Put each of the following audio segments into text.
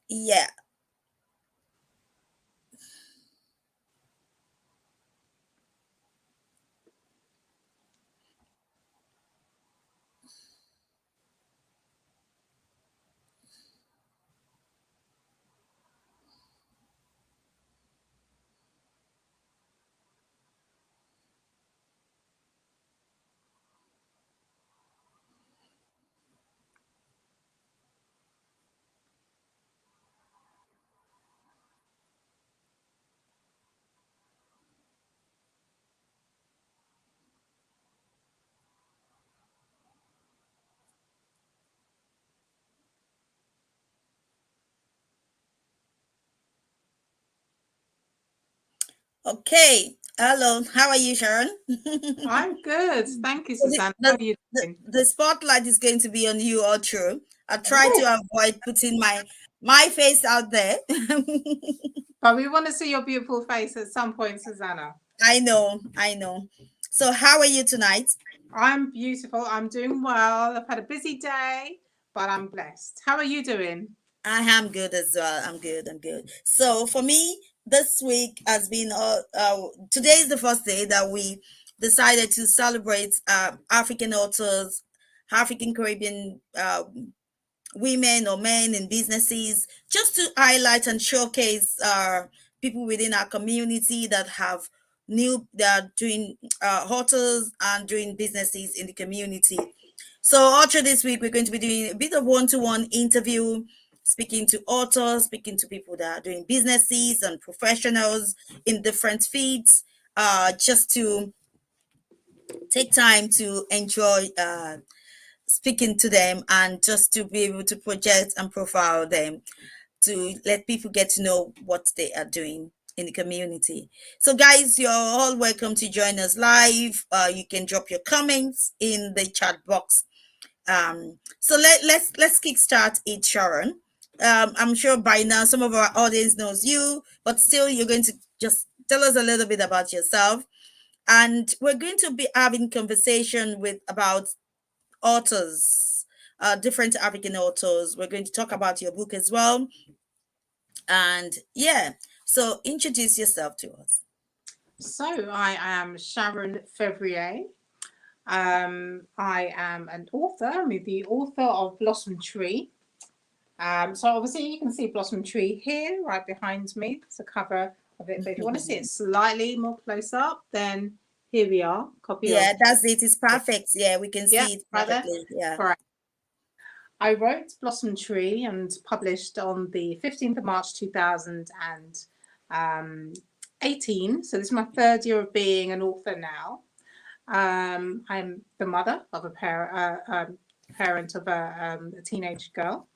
Yeah. Okay. Hello. How are you, Sharon? I'm good. Thank you, So the, Susanna. How the, are you the, doing? the spotlight is going to be on you all through. I try Oh, to avoid putting my face out there. but we want to see your beautiful face at some point, Susanna. I know, I know. So how are you tonight? I'm beautiful. I'm doing well. I've had a busy day, but I'm blessed. How are you doing? I am good as well. I'm good. I'm good. So for me, this week has been today is the first day that we decided to celebrate African authors, African Caribbean women or men in businesses, just to highlight and showcase people within our community that have new that are doing hotels and doing businesses in the community. So all through this week, we're going to be doing a bit of one-to-one interview, speaking to authors, speaking to people that are doing businesses and professionals in different fields, just to take time to enjoy speaking to them and just to be able to project and profile them to let people get to know what they are doing in the community. So guys, you're all welcome to join us live. You can drop your comments in the chat box. So let's kickstart it, Sharon. I'm sure by now some of our audience knows you, but still you're going to just tell us a little bit about yourself. And we're going to be having conversation with about authors, different African authors. We're going to talk about your book as well. And yeah, so introduce yourself to us. So, I am Sharon Fevrier. I am an author. I'm the author of Blossom Tree. So obviously you can see Blossom Tree here, right behind me. It's a cover of it. But if you want to see it slightly more close up, then here we are. Copy of. Yeah, that's it. It's perfect. Yeah, we can Yeah, see it right there. perfectly. Yeah. Correct. I wrote Blossom Tree and published on the 15th of March 2018. So this is my third year of being an author now. I'm the mother of a parent of a teenage girl.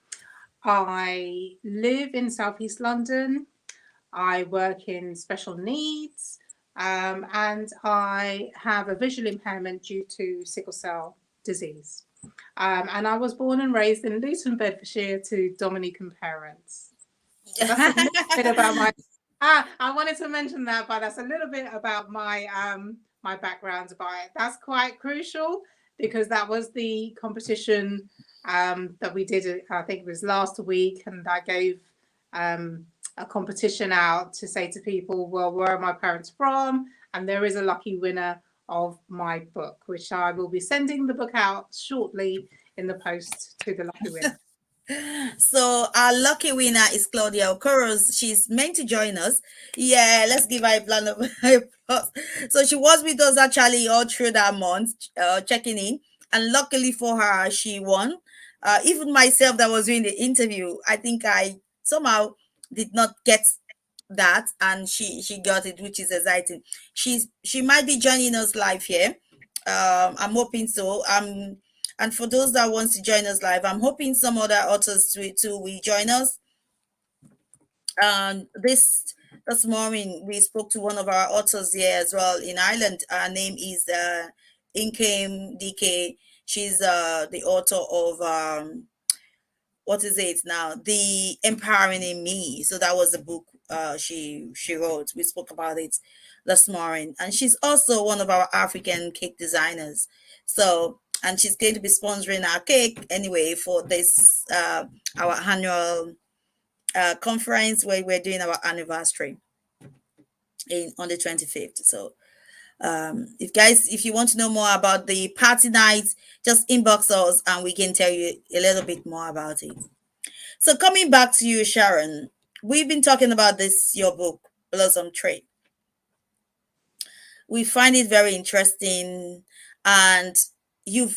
I live in Southeast London. I work in special needs, and I have a visual impairment due to sickle cell disease. And I was born and raised in Luton, Bedfordshire, to Dominican parents. So that's a little bit about my. I wanted to mention that, but that's a little bit about my background about it. That's quite crucial because that was the competition that we did. I think it was last week, and I gave a competition out to say to people, well, where are my parents from? And there is a lucky winner of my book, which I will be sending the book out shortly in the post to the lucky winner. So our lucky winner is Claudia Okoros. She's meant to join us. Yeah, let's give her a plan of applause. So she was with us actually all through that month, checking in, and luckily for her, she won. Even myself, that was doing the interview, I think I somehow did not get that, and she got it, which is exciting. She might be joining us live here. I'm hoping so. And for those that wants to join us live, I'm hoping some other authors too will join us. This morning we spoke to one of our authors here as well in Ireland. Her name is Inkem DK. She's the author of what is it now? The Empowering in Me. So that was the book she wrote. We spoke about it this morning. And she's also one of our African cake designers. So and she's going to be sponsoring our cake anyway for this our annual conference where we're doing our anniversary on the 25th. So if you want to know more about the party nights, just inbox us and we can tell you a little bit more about it. So coming back to you, Sharon, we've been talking about this, your book, Blossom Trade. We find it very interesting, and you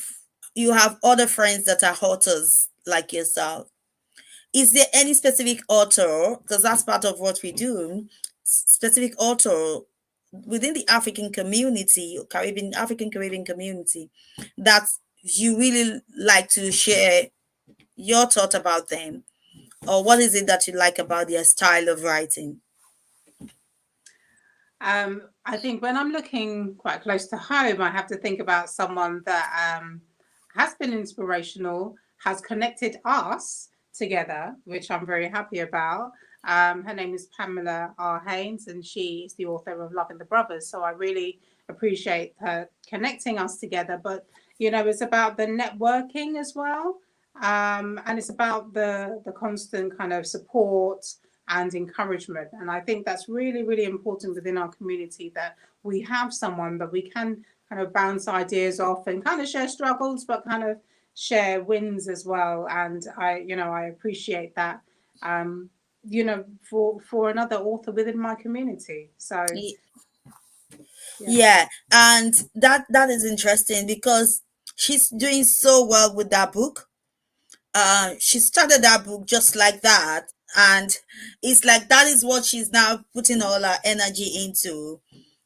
have other friends that are authors like yourself. Is there any specific author, because that's part of what we do, specific author within the African community, African Caribbean community, that you really like to share your thought about them? Or what is it that you like about their style of writing? I think when I'm looking quite close to home, I have to think about someone that has been inspirational, has connected us together, which I'm very happy about. Her name is Pamela R. Haynes, and she is the author of Loving the Brothers. So I really appreciate her connecting us together. But, it's about the networking as well. And it's about the constant kind of support and encouragement. And I think that's really, really important within our community, that we have someone that we can kind of bounce ideas off and kind of share struggles, but kind of share wins as well. And I appreciate that, for another author within my community. So yeah, and that is interesting because she's doing so well with that book. She started that book just like that, and it's like that is what she's now putting all her energy into,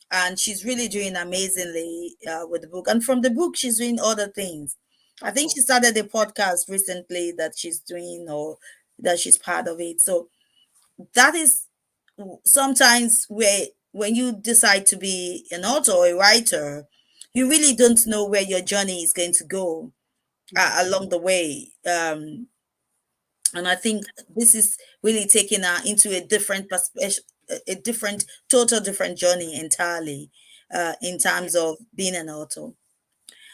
and she's really doing amazingly with the book. And from the book, she's doing other things. I think she started a podcast recently that she's doing, or that she's part of it. So that is sometimes where when you decide to be an author or a writer, you really don't know where your journey is going to go along the way. And I think this is really taking her into a different perspective, a different, total different journey entirely, in terms of being an author.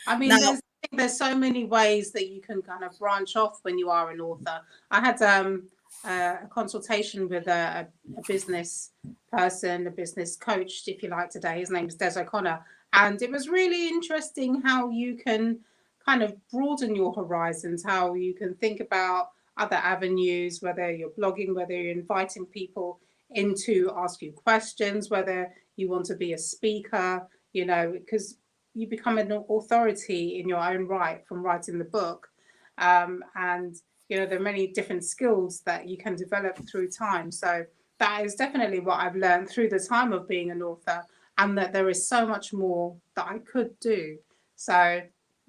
I mean, Now, there's so many ways that you can kind of branch off when you are an author. I had a consultation with a business person, a business coach, if you like, today. His name is Des O'Connor. And it was really interesting how you can kind of broaden your horizons, how you can think about other avenues, whether you're blogging, whether you're inviting people in to ask you questions, whether you want to be a speaker, because you become an authority in your own right from writing the book. And there are many different skills that you can develop through time. So that is definitely what I've learned through the time of being an author, and that there is so much more that I could do. So,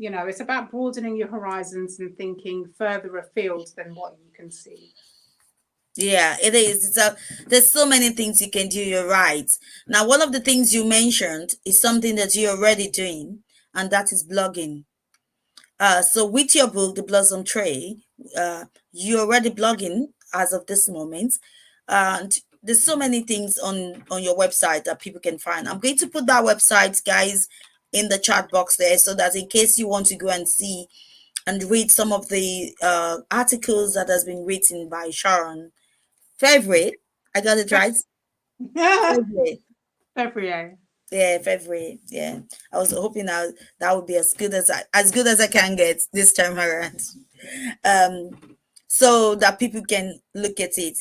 it's about broadening your horizons and thinking further afield than what you can see. yeah, it is. There's so many things you can do. You're right. Now, one of the things you mentioned is something that you're already doing, and that is blogging. So with your book, The Blossom Tray, you're already blogging as of this moment. And there's so many things on your website that people can find. I'm going to put that website, guys, in the chat box there, so that in case you want to go and see and read some of the articles that has been written by Sharon Fevrier. I got it right? Fevrier. Fevrier. Yeah, February. Yeah, I was hoping that would be as good as I can get this time around, so that people can look at it.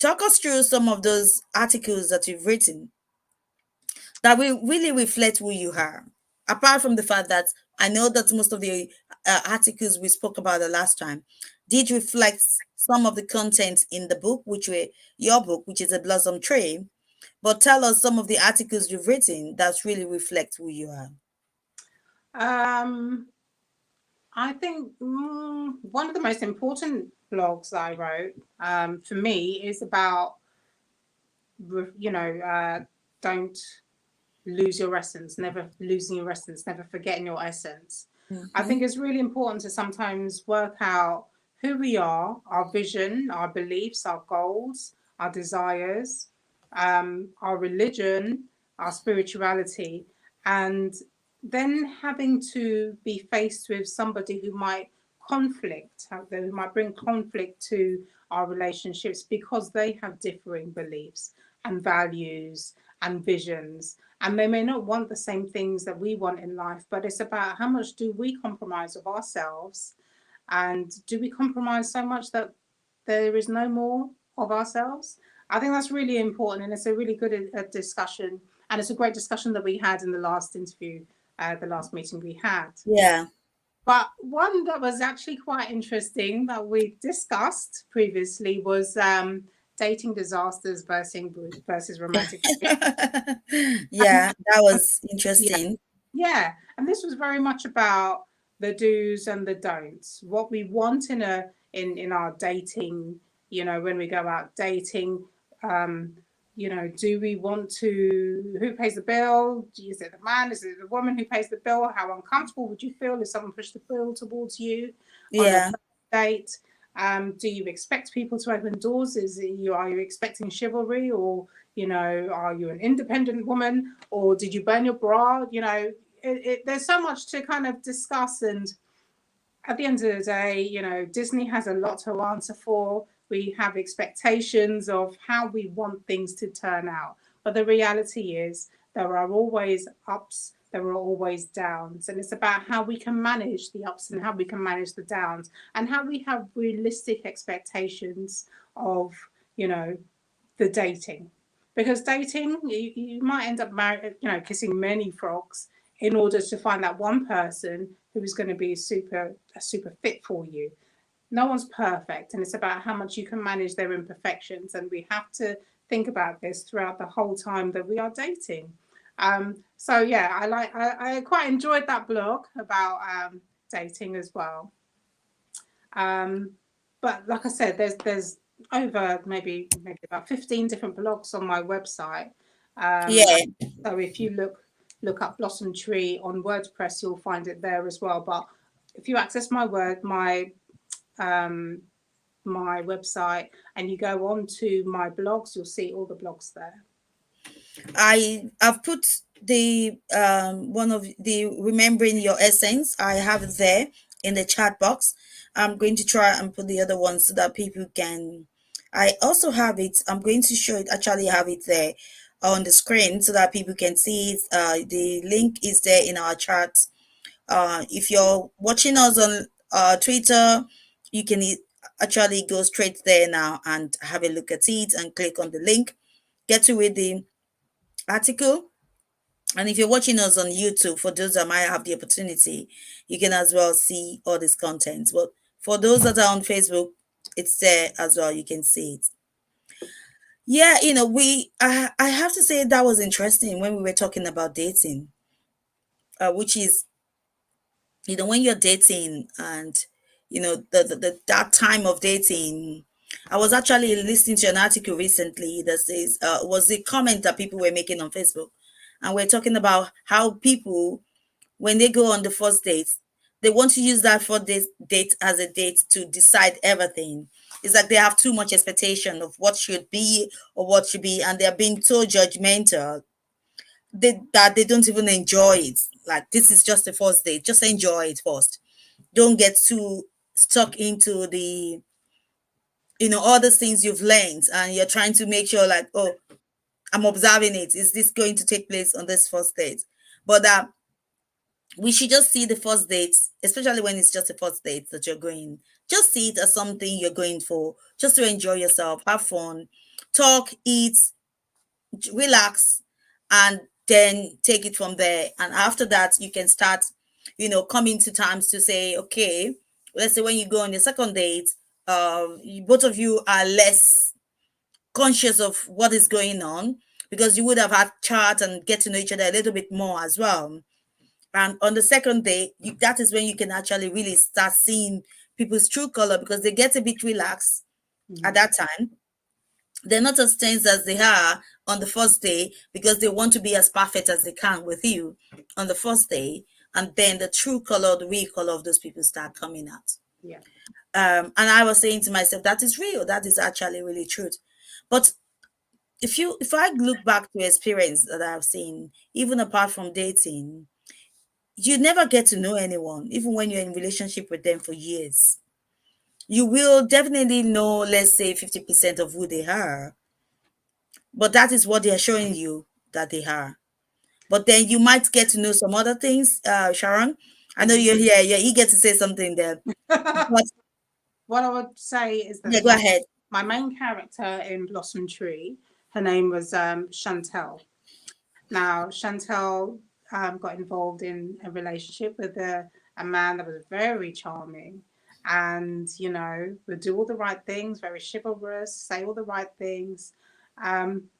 Talk us through some of those articles that you've written that will really reflect who you are. Apart from the fact that I know that most of the articles we spoke about the last time did reflect some of the content in the book, which were your book, which is A Blossom Tree. But tell us some of the articles you've written that really reflect who you are. I think one of the most important blogs I wrote for me is about, don't lose your essence, never losing your essence, never forgetting your essence. I think it's really important to sometimes work out who we are, our vision, our beliefs, our goals, our desires, our religion, our spirituality, and then having to be faced with somebody who might conflict. They might bring conflict to our relationships because they have differing beliefs and values and visions. And they may not want the same things that we want in life, but it's about how much do we compromise of ourselves, and do we compromise so much that there is no more of ourselves? I think that's really important, and it's a really good discussion, and it's a great discussion that we had in the last interview, the last meeting we had. Yeah. But one that was actually quite interesting that we discussed previously was dating disasters versus romantic. Yeah, that was Yeah, interesting. yeah, and this was very much about the do's and the don'ts, what we want in our dating. You know, when we go out dating, um, you know, do we want to? Who pays the bill? Is it the man? Is it the woman who pays the bill? How uncomfortable would you feel if someone pushed the bill towards you on a Yeah. first date? Do you expect people to open doors? Are you expecting chivalry, or you know, are you an independent woman, or did you burn your bra? You know, there's so much to kind of discuss, and at the end of the day, you know, Disney has a lot to answer for. We have expectations of how we want things to turn out. But the reality is, there are always ups, there are always downs. And it's about how we can manage the ups and how we can manage the downs, and how we have realistic expectations of, you know, the dating. Because dating, you might end up you know, kissing many frogs in order to find that one person who is going to be super fit for you. No one's perfect, and it's about how much you can manage their imperfections. And we have to think about this throughout the whole time that we are dating. So yeah, I quite enjoyed that blog about dating as well. Um, but like I said, there's over maybe about 15 different blogs on my website. Yeah. So if you look up Blossom Tree on WordPress, you'll find it there as well. But if you access um, my website and you go on to my blogs, you'll see all the blogs there. I've put the one of the remembering your essence. I have it there in the chat box. I'm going to try and put the other ones so that people can. I also have it. I'm going to show it. Actually, have it there on the screen so that people can see it. The link is there in our chat. If you're watching us on Twitter, you can actually go straight there now and have a look at it and click on the link. Get to read the article. And if you're watching us on YouTube, for those that might have the opportunity, you can as well see all this content. But for those that are on Facebook, it's there as well. You can see it. Yeah, you know, I have to say that was interesting when we were talking about dating, which is, you know, when you're dating and, you know, the that time of dating. I was actually listening to an article recently that says, was the comment that people were making on Facebook. And we're talking about how people, when they go on the first date, they want to use that first date as a date to decide everything. It's like they have too much expectation of what should be or what should be, and they're being so judgmental that they don't even enjoy it. Like, this is just the first date. Just enjoy it first. Don't get too stuck into the, you know, all the things you've learned, and you're trying to make sure, like, oh, I'm observing it. Is this going to take place on this first date? But we should just see the first dates, especially when it's just a first date that you're going. Just see it as something you're going for, just to enjoy yourself, have fun, talk, eat, relax, and then take it from there. And after that, you can start, you know, coming to terms to say, okay, let's say when you go on the second date, both of you are less conscious of what is going on, because you would have had chat and get to know each other a little bit more as well. And on the second day, that is when you can actually really start seeing people's true color, because they get a bit relaxed at that time. They're not as tense as they are on the first day, because they want to be as perfect as they can with you on the first day. And then the true color, the real color of those people start coming out. Yeah. And I was saying to myself, that is real. That is actually really true. But if I look back to experience that I've seen, even apart from dating, you never get to know anyone, even when you're in relationship with them for years. You will definitely know, let's say 50% of who they are, but that is what they are showing you that they are. But then you might get to know some other things. Sharon, I know you're here, you're eager to say something there. But What I would say is that yeah, go ahead. my main character in Blossom Tree, her name was Chantel. Now, Chantel got involved in a relationship with a man that was very charming and, you know, would do all the right things, very chivalrous, say all the right things. Um,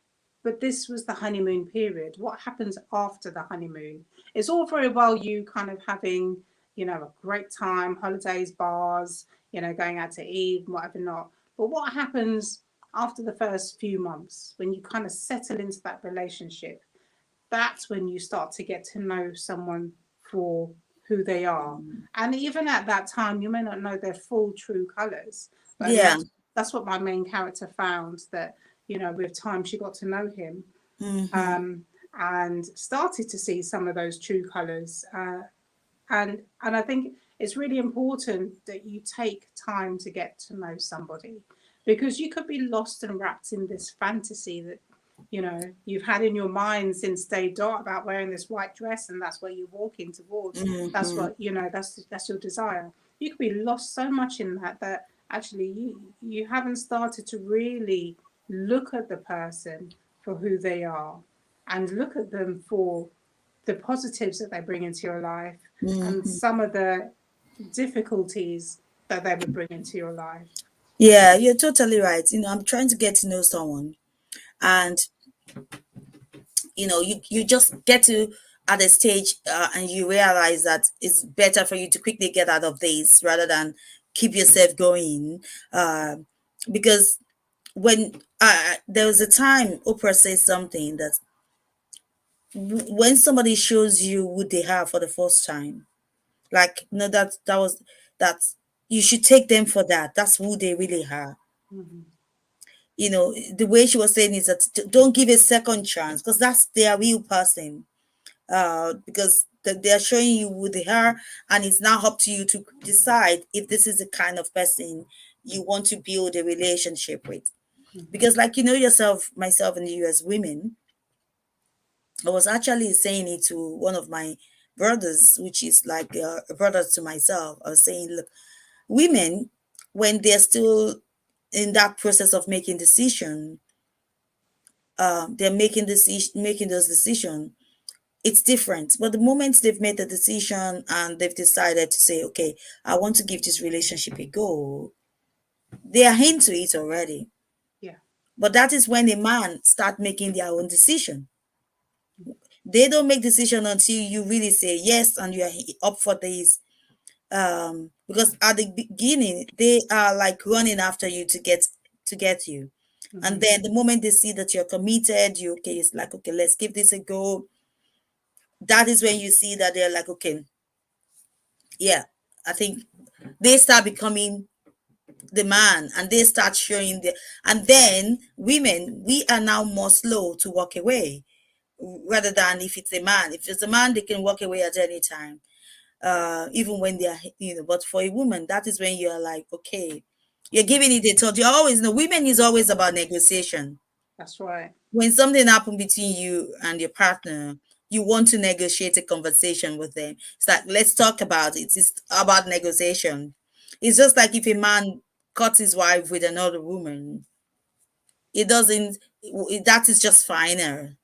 but this was the honeymoon period. What happens after the honeymoon? It's all very well you kind of having, you know, a great time, holidays, bars, you know, going out to eat, whatever not. But what happens after the first few months when you kind of settle into that relationship? That's when you start to get to know someone for who they are. And even at that time, you may not know their full true colors. And Yeah. that's what my main character found, that, you know, with time she got to know him, Mm-hmm. and started to see some of those true colors. And I think it's really important that you take time to get to know somebody, because you could be lost and wrapped in this fantasy that, you know, you've had in your mind since day dot about wearing this white dress, and that's what you're walking towards. That's Mm-hmm. what, you know, that's your desire. You could be lost so much in that actually you haven't started to really look at the person for who they are, and look at them for the positives that they bring into your life, and Mm-hmm. some of the difficulties that they would bring into your life. Yeah, you're totally right. I'm trying to get to know someone, and you just get to at a stage, and you realize that it's better for you to quickly get out of this rather than keep yourself going, uh, because when there was a time Oprah says something that when somebody shows you who they are for the first time, like, that you should take them for that. That's who they really are. Mm-hmm. The way she was saying is that don't give a second chance, because that's their real person. Because they're showing you who they are, and it's now up to you to decide if this is the kind of person you want to build a relationship with. Mm-hmm. Because, like, yourself, myself, and you as women, I was actually saying it to one of my brothers, which is like a brother to myself. I was saying, look, women, when they're still in that process of making decision, they're making those decisions. It's different. But the moment they've made the decision and they've decided to say, okay, I want to give this relationship a go, they are into it already. Yeah. But that is when a man start making their own decision. They don't make decision until you really say yes and you are up for this. Because at the beginning they are like running after you to get you. And Mm-hmm. then the moment they see that you're committed, it's like, okay, let's give this a go. That is when you see that they're like, okay, yeah, I think they start becoming the man, and they start showing and then women, we are now more slow to walk away, rather than if it's a man. If it's a man, they can walk away at any time, even when they are, but for a woman, that is when you're like, okay, you're giving it a thought. You're always, women is always about negotiation. That's right. When something happened between you and your partner, you want to negotiate a conversation with them. It's like, let's talk about it. It's about negotiation. It's just like if a man caught his wife with another woman, it doesn't, that is just finer.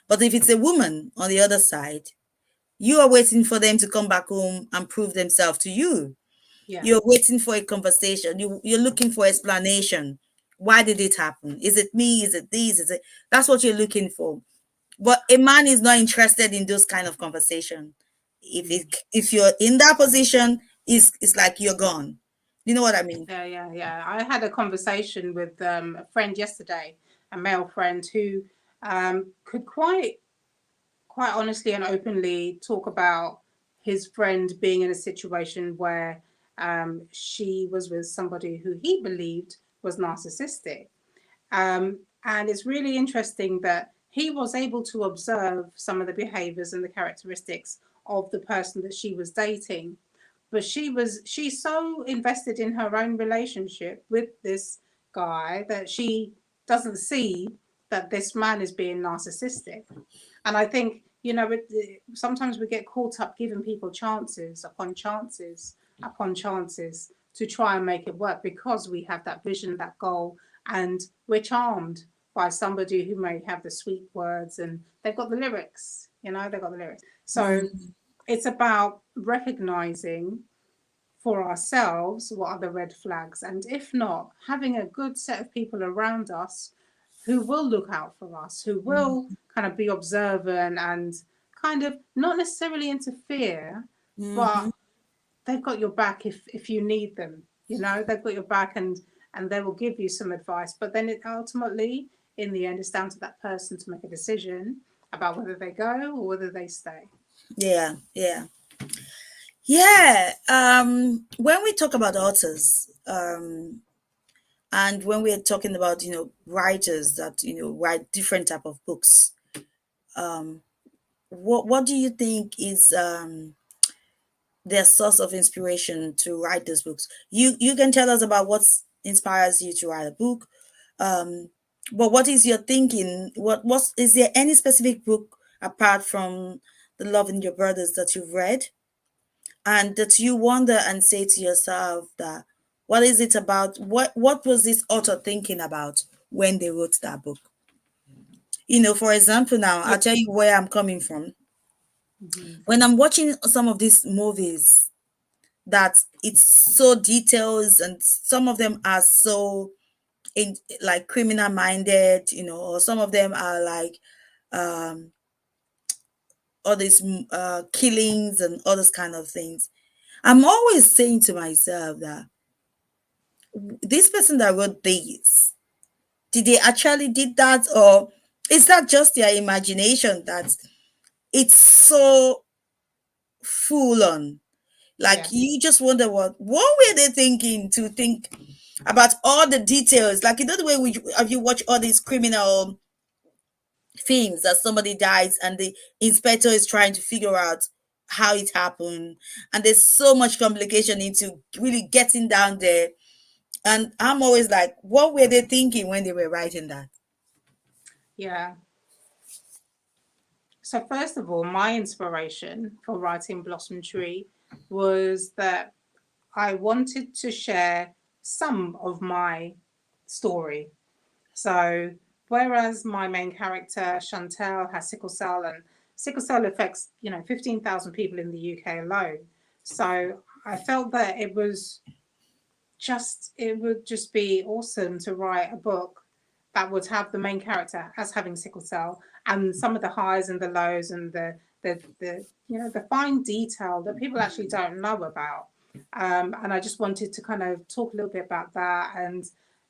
But if it's a woman on the other side, you are waiting for them to come back home and prove themselves to you. Yeah. You're waiting for a conversation. You're looking for explanation. Why did it happen? Is it me? Is it this? Is it That's what you're looking for. But a man is not interested in those kind of conversation. Mm. If you're in that position, it's like you're gone. You know what I mean? Yeah. I had a conversation with a friend yesterday, a male friend who could quite honestly and openly talk about his friend being in a situation where she was with somebody who he believed was narcissistic. And it's really interesting that he was able to observe some of the behaviors and the characteristics of the person that she was dating. But she's so invested in her own relationship with this guy that she doesn't see that this man is being narcissistic. And I think, sometimes we get caught up giving people chances upon chances upon chances to try and make it work because we have that vision, that goal, and we're charmed by somebody who may have the sweet words and they've got the lyrics, they've got the lyrics. So it's about recognizing for ourselves what are the red flags, and if not, having a good set of people around us who will look out for us, who will kind of be observant and kind of not necessarily interfere, but they've got your back if you need them. They've got your back, and they will give you some advice. But then it ultimately, in the end, it's down to that person to make a decision about whether they go or whether they stay. Yeah. When we talk about authors, and when we're talking about writers that write different type of books, what do you think is their source of inspiration to write those books? You can tell us about what inspires you to write a book, but what is your thinking? What is there any specific book apart from The Love in Your Brothers that you've read, and that you wonder and say to yourself that what is it about? What was this author thinking about when they wrote that book? For example, now I'll tell you where I'm coming from. When I'm watching some of these movies, that it's so details, and some of them are so like criminal minded, or some of them are like all these killings and all those kind of things. I'm always saying to myself that this person that wrote this, did they actually did that, or is that just their imagination that it's so full on? Like, you just wonder what were they thinking to think about all the details? Like, the way have you watched all these criminal films that somebody dies and the inspector is trying to figure out how it happened, and there's so much complication into really getting down there. And I'm always like, what were they thinking when they were writing that? Yeah. So first of all, my inspiration for writing Blossom Tree was that I wanted to share some of my story. So whereas my main character, Chantel, has sickle cell, and sickle cell affects, 15,000 people in the UK alone. So I felt that it would just be awesome to write a book that would have the main character as having sickle cell, and some of the highs and the lows and the fine detail that people actually don't know about. And I just wanted to kind of talk a little bit about that, and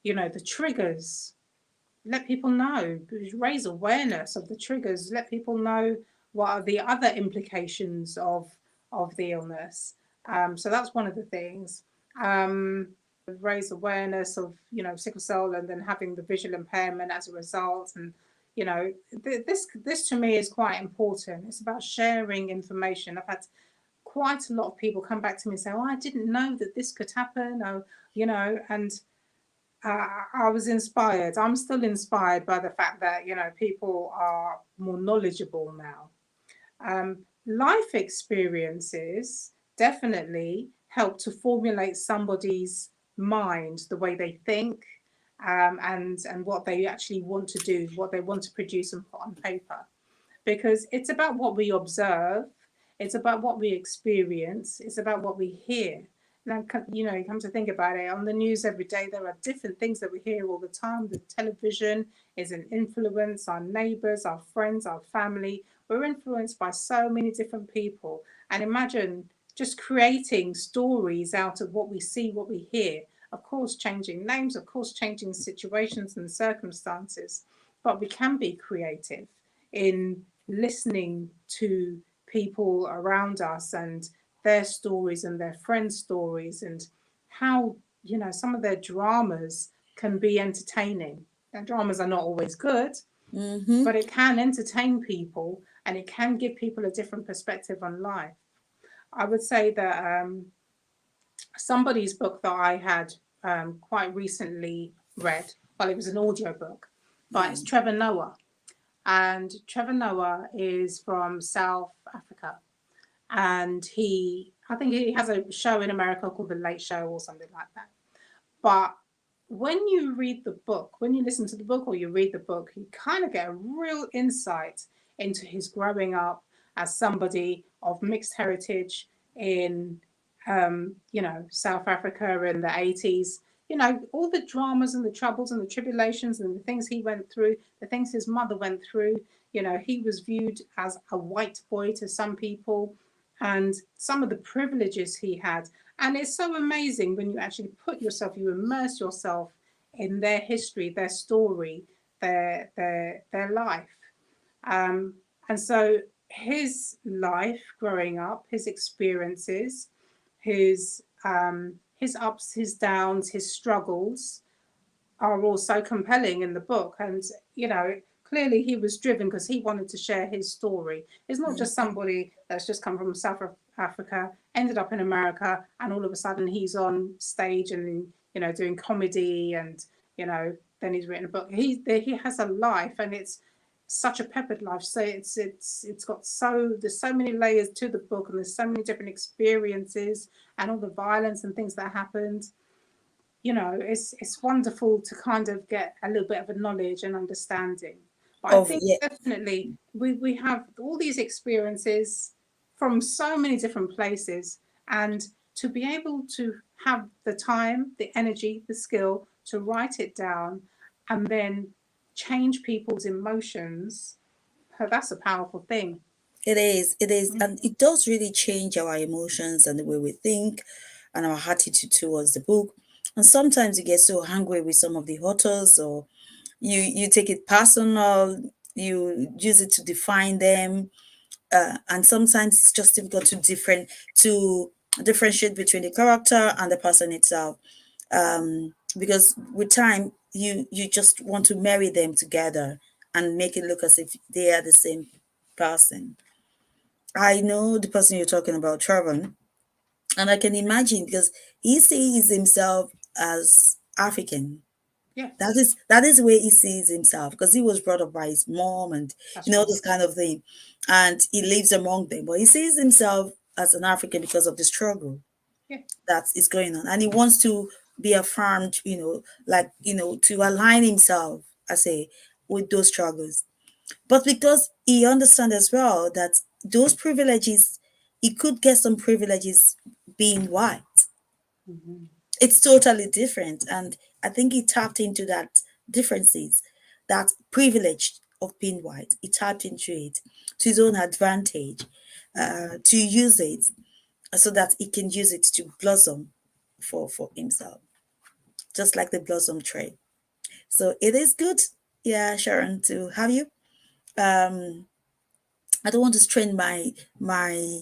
the triggers. Let people know, raise awareness of the triggers. Let people know what are the other implications of the illness. So that's one of the things. Raise awareness of sickle cell, and then having the visual impairment as a result. And this to me is quite important. It's about sharing information. I've had quite a lot of people come back to me and say, "Oh, I didn't know that this could happen." Oh, and I was inspired. I'm still inspired by the fact that people are more knowledgeable now. Life experiences definitely help to formulate somebody's mind, the way they think, and what they actually want to do, what they want to produce and put on paper. Because it's about what we observe, it's about what we experience, it's about what we hear. Now, you come to think about it, on the news every day, there are different things that we hear all the time. The television is an influence, our neighbours, our friends, our family. We're influenced by so many different people. And imagine just creating stories out of what we see, what we hear. Of course, changing names, of course, changing situations and circumstances. But we can be creative in listening to people around us and their stories and their friends' stories, and how some of their dramas can be entertaining. Their dramas are not always good, but it can entertain people, and it can give people a different perspective on life. I would say that somebody's book that I had quite recently read, well, it was an audio book, but Yeah. it's Trevor Noah. And Trevor Noah is from South Africa. And I think he has a show in America called The Late Show or something like that. But when you read the book, when you listen to the book or you read the book, you kind of get a real insight into his growing up as somebody of mixed heritage in, South Africa in the 80s. All the dramas and the troubles and the tribulations and the things he went through, the things his mother went through. He was viewed as a white boy to some people, and some of the privileges he had. And it's so amazing when you actually you immerse yourself in their history, their story, their life. And so his life growing up, his experiences, his ups, his downs, his struggles are all so compelling in the book. And clearly he was driven because he wanted to share his story. It's not just somebody that's just come from South Africa, ended up in America, and all of a sudden he's on stage and doing comedy, and then he's written a book. He has a life, and it's such a peppered life. So it's got there's so many layers to the book, and there's so many different experiences and all the violence and things that happened. It's wonderful to kind of get a little bit of a knowledge and understanding. But I Of think yeah. definitely we have all these experiences from so many different places, and to be able to have the time, the energy, the skill to write it down and then change people's emotions, that's a powerful thing. It is, and it does really change our emotions and the way we think and our attitude towards the book. And sometimes you get so angry with some of the authors, or you take it personal, you use it to define them, and sometimes it's just difficult to differentiate between the character and the person itself, because with time you just want to marry them together and make it look as if they are the same person. I know the person you're talking about, Trevor, and I can imagine because he sees himself as African. Yes, That is where he sees himself because he was brought up by his mom and that's right. this kind of thing, and he lives among them. But he sees himself as an African because of the struggle Yeah. that is going on, and he wants to be affirmed. Like to align himself, I say, with those struggles. But because he understands as well that those privileges, he could get some privileges being white. Mm-hmm. It's totally different. And I think he tapped into that differences, that privilege of being white. He tapped into it to his own advantage, to use it so that he can use it to blossom for himself, just like the blossom tree. So it is good, yeah, Sharon, to have you. Um, I don't want to strain my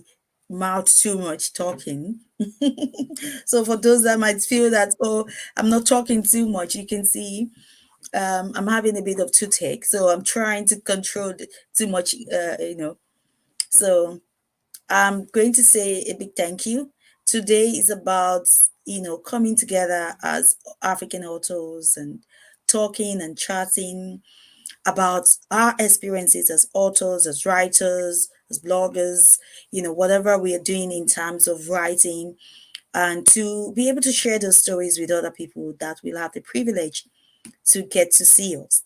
mouth too much talking. So for those that might feel that, oh, I'm not talking too much, you can see I'm having a bit of toothache, so I'm trying to control too much. So I'm going to say a big thank you. Today is about coming together as African authors and talking and chatting about our experiences as authors, as writers, as bloggers, whatever we are doing in terms of writing, and to be able to share those stories with other people that will have the privilege to get to see us.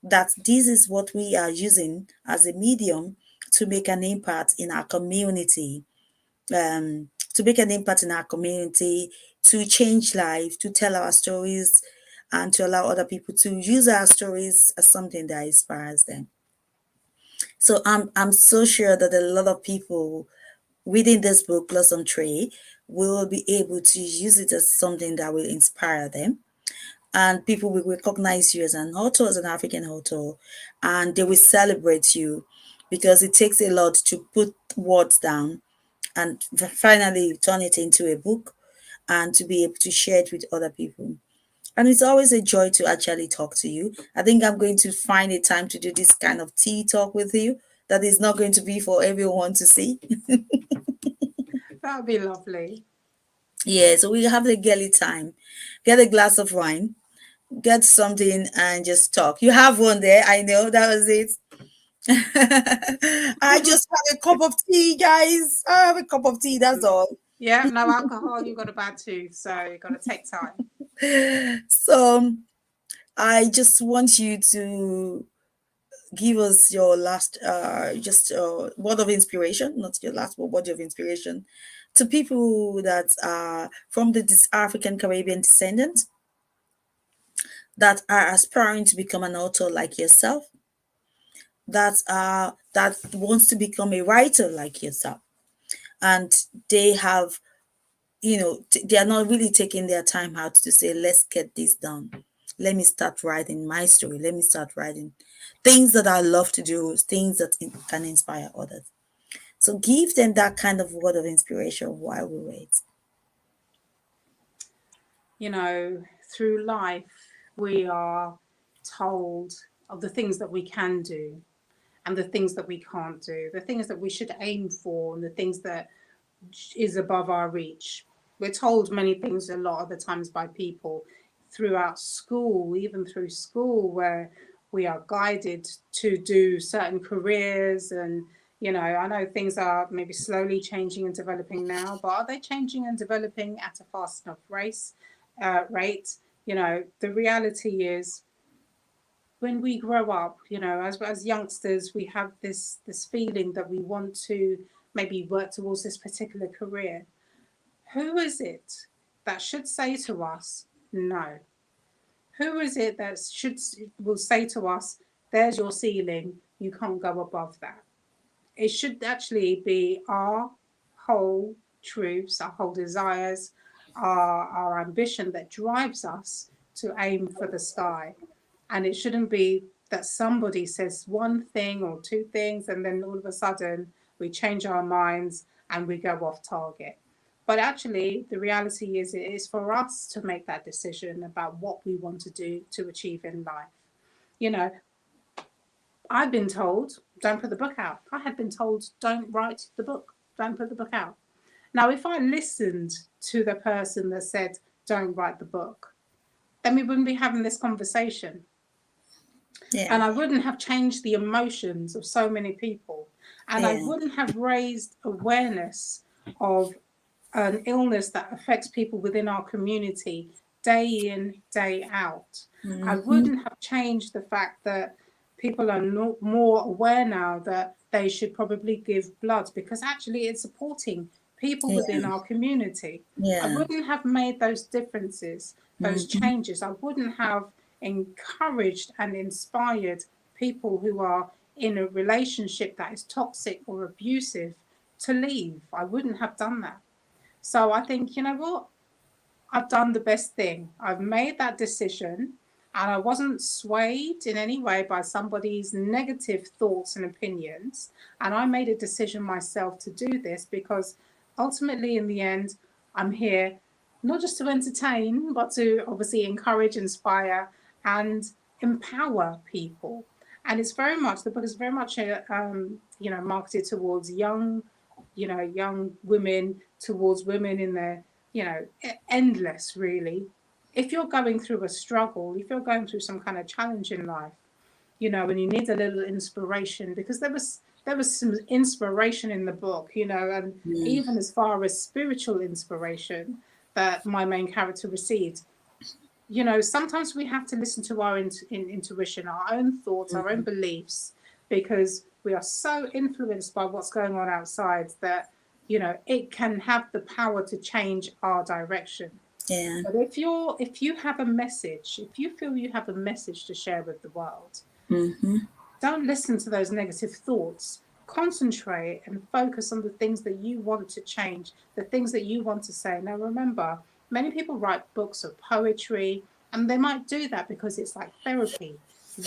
That this is what we are using as a medium to make an impact in our community, to make an impact in our community, to change life, to tell our stories, and to allow other people to use our stories as something that inspires them. So I'm so sure that a lot of people reading this book, Blossom Tree, will be able to use it as something that will inspire them. And people will recognize you as an author, as an African author, and they will celebrate you because it takes a lot to put words down and finally turn it into a book and to be able to share it with other people. And it's always a joy to actually talk to you. I think I'm going to find a time to do this kind of tea talk with you that is not going to be for everyone to see. That would be lovely. Yeah, so we have the girly time. Get a glass of wine, get something, and just talk. You have one there, I know. That was it. I just have a cup of tea, guys. I have a cup of tea, that's all. Yeah, no alcohol, you've got a bad tooth, so you've got to take time. So I just want you to give us your last just word of inspiration, not your last word of inspiration, to people that are from the African Caribbean descendant that are aspiring to become an author like yourself, that wants to become a writer like yourself, and they have, they are not really taking their time out to say, let's get this done. Let me start writing my story. Let me start writing things that I love to do, things that can inspire others. So give them that kind of word of inspiration while we wait. Through life, we are told of the things that we can do and the things that we can't do, the things that we should aim for and the things that is above our reach. We're told many things a lot of the times by people throughout school, even through school, where we are guided to do certain careers. And I know things are maybe slowly changing and developing now, but are they changing and developing at a fast enough rate? The reality is, when we grow up, as youngsters, we have this feeling that we want to maybe work towards this particular career. Who is it that should say to us, no? Who is it that will say to us, there's your ceiling, you can't go above that? It should actually be our whole truths, our whole desires, our ambition that drives us to aim for the sky. And it shouldn't be that somebody says one thing or two things and then all of a sudden we change our minds and we go off target. But actually, the reality is, it is for us to make that decision about what we want to do to achieve in life. You know, I've been told, don't put the book out. I had been told, don't write the book, don't put the book out. Now, if I listened to the person that said, don't write the book, then we wouldn't be having this conversation. Yeah. And I wouldn't have changed the emotions of so many people. And I wouldn't have raised awareness of an illness that affects people within our community day in, day out. Mm-hmm. I wouldn't have changed the fact that people are more aware now that they should probably give blood, because actually it's supporting people within our community. I wouldn't have made those differences, those changes. I wouldn't have encouraged and inspired people who are in a relationship that is toxic or abusive to leave. I wouldn't have done that. So I think, you know what? I've done the best thing. I've made that decision, and I wasn't swayed in any way by somebody's negative thoughts and opinions. And I made a decision myself to do this because ultimately, in the end, I'm here not just to entertain, but to obviously encourage, inspire, and empower people. And it's very much, the book is very much, marketed towards young women, towards women in their, endless, really. If you're going through a struggle, if you're going through some kind of challenge in life, and you need a little inspiration, because there was some inspiration in the book, and even as far as spiritual inspiration that my main character received. Sometimes we have to listen to our intuition, our own thoughts, our own beliefs, because we are so influenced by what's going on outside that, it can have the power to change our direction. Yeah. But if you have a message, if you feel you have a message to share with the world, don't listen to those negative thoughts. Concentrate and focus on the things that you want to change, the things that you want to say. Now, remember, many people write books of poetry, and they might do that because it's like therapy.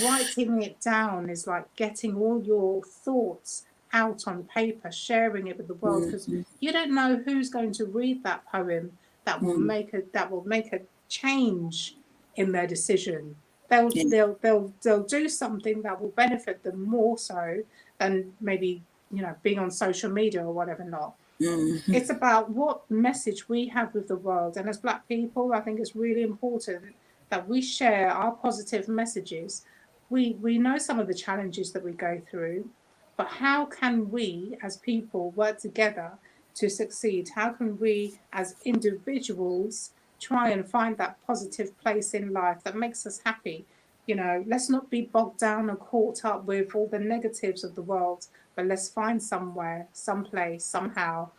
Writing it down is like getting all your thoughts out on paper, sharing it with the world, because you don't know who's going to read that poem that will make a change in their decision. They'll do something that will benefit them more so than maybe, you know, being on social media or whatever not. Mm-hmm. It's about what message we have with the world. And as Black people, I think it's really important that we share our positive messages. We know some of the challenges that we go through, but how can we as people work together to succeed? How can we as individuals try and find that positive place in life that makes us happy? You know, let's not be bogged down and caught up with all the negatives of the world, but let's find somewhere, someplace, somehow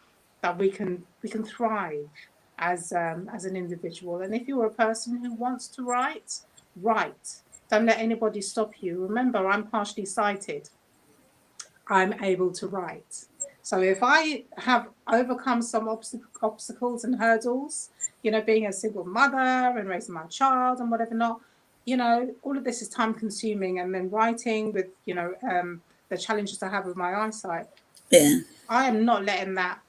that we can thrive as an individual. And if you're a person who wants to write, write. Don't let anybody stop you. Remember, I'm partially sighted. I'm able to write. So if I have overcome some obstacles and hurdles, you know, being a single mother and raising my child and whatever not, you know, all of this is time consuming. And then writing with, you know, the challenges I have with my eyesight, Yeah. I am not letting that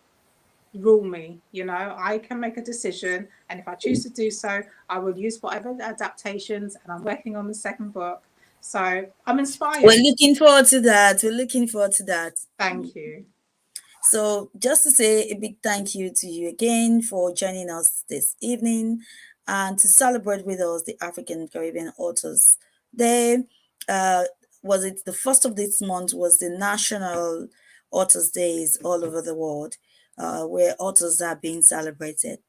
rule me. You know, I can make a decision, and if I choose to do so, I will use whatever adaptations, and I'm working on the second book, so I'm inspired. We're looking forward to that. We're looking forward to that. Thank you. So, just to say a big thank you to you again for joining us this evening and to celebrate with us the African Caribbean Authors Day. Was it the first of this month? Was the National Authors Days all over the world, where authors are being celebrated.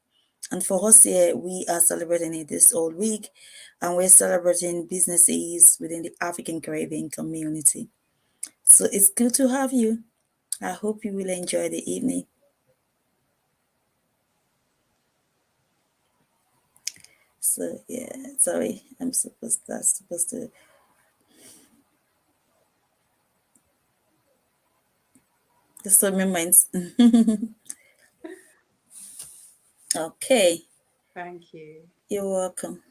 And for us here, we are celebrating it this whole week, and we're celebrating businesses within the African Caribbean community. So it's good to have you. I hope you will enjoy the evening. So yeah, sorry, that's supposed to. Just so reminds. Okay, Thank you. you're welcome.